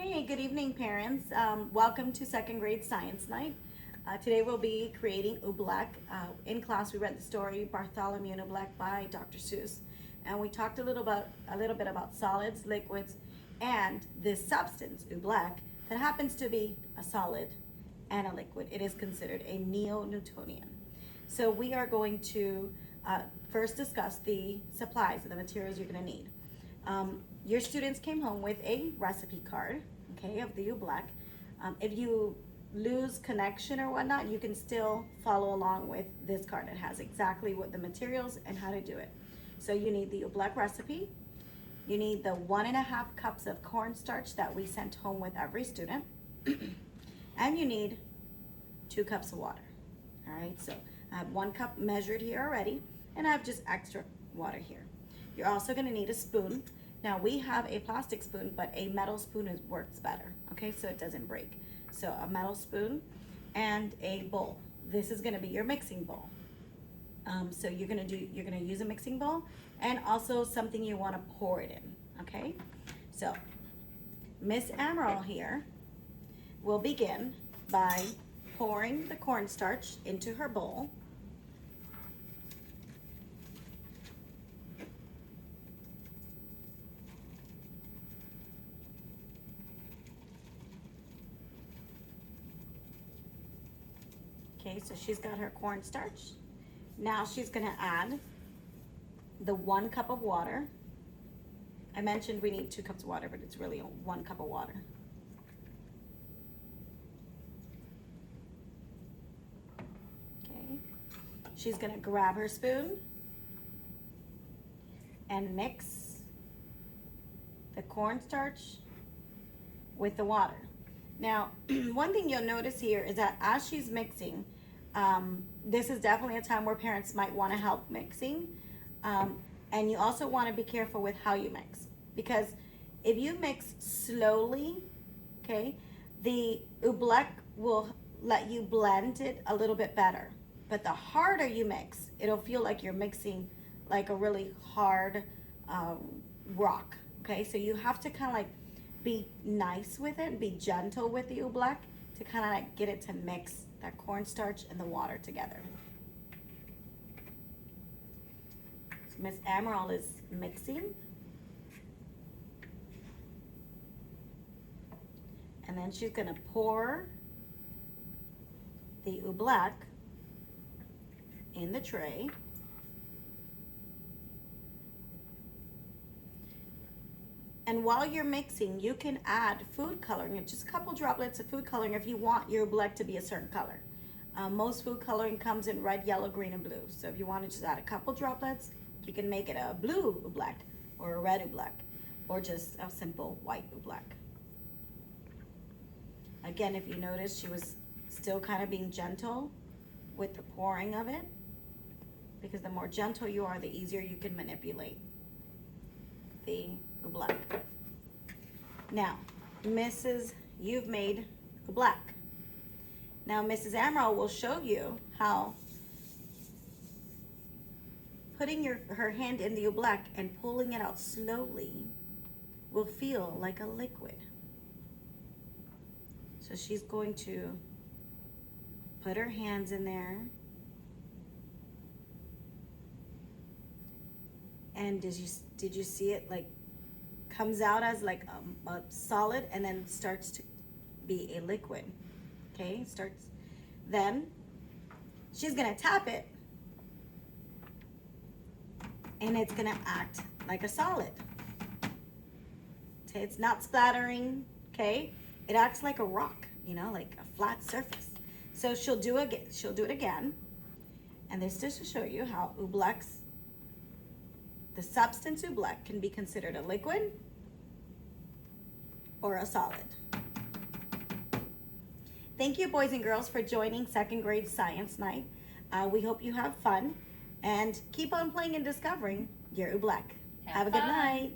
Hey, good evening, parents. Welcome to second grade science night. Today we'll be creating oobleck. In class, we read the story Bartholomew and Oobleck by Dr. Seuss, and we talked a little bit about solids, liquids, and this substance oobleck that happens to be a solid and a liquid. It is considered a neo-Newtonian. So we are going to first discuss the supplies and the materials you're going to need. Your students came home with a recipe card, okay, of the oobleck. If you lose connection or whatnot, you can still follow along with this card. It has exactly what the materials and how to do it. So you need the oobleck recipe. You need the 1.5 cups of cornstarch that we sent home with every student. And you need 2 cups of water. All right, so I have 1 cup measured here already, and I have just extra water here. You're also gonna need a spoon. Now we have a plastic spoon, but a metal spoon works better, okay, so it doesn't break. So a metal spoon and a bowl. This is gonna be your mixing bowl. So you're gonna use a mixing bowl and also something you wanna pour it in, okay? So Miss Amaral here will begin by pouring the cornstarch into her bowl. Okay, so she's got her cornstarch. Now she's gonna add the 1 cup of water. I mentioned we need 2 cups of water, but it's really 1 cup of water. Okay, she's gonna grab her spoon and mix the cornstarch with the water. Now, one thing you'll notice here is that as she's mixing, this is definitely a time where parents might want to help mixing. And you also want to be careful with how you mix. Because if you mix slowly, okay, the oobleck will let you blend it a little bit better. But the harder you mix, it'll feel like you're mixing like a really hard rock, okay? So you have to kind of like be nice with it, be gentle with the oobleck to kind of like get it to mix that cornstarch and the water together. So Miss Amaral is mixing. And then she's gonna pour the oobleck in the tray. And while you're mixing, you can add food coloring, just a couple droplets of food coloring if you want your oobleck to be a certain color. Most food coloring comes in red, yellow, green, and blue. So if you want to just add a couple droplets, you can make it a blue oobleck or a red oobleck or just a simple white oobleck. Again, if you notice, she was still kind of being gentle with the pouring of it, because the more gentle you are, the easier you can manipulate the oobleck. Now, you've made oobleck. Now, Mrs. Amaral will show you how putting her hand in the oobleck and pulling it out slowly will feel like a liquid. So she's going to put her hands in there. And did you see it like comes out as like a solid and then starts to be a liquid? Okay, then she's gonna tap it and it's gonna act like a solid. Okay, it's not splattering, okay? It acts like a rock, you know, like a flat surface. So she'll do it again. And this just to show you how the substance oobleck can be considered a liquid or a solid. Thank you, boys and girls, for joining second grade science night. We hope you have fun and keep on playing and discovering your oobleck. Have a good night.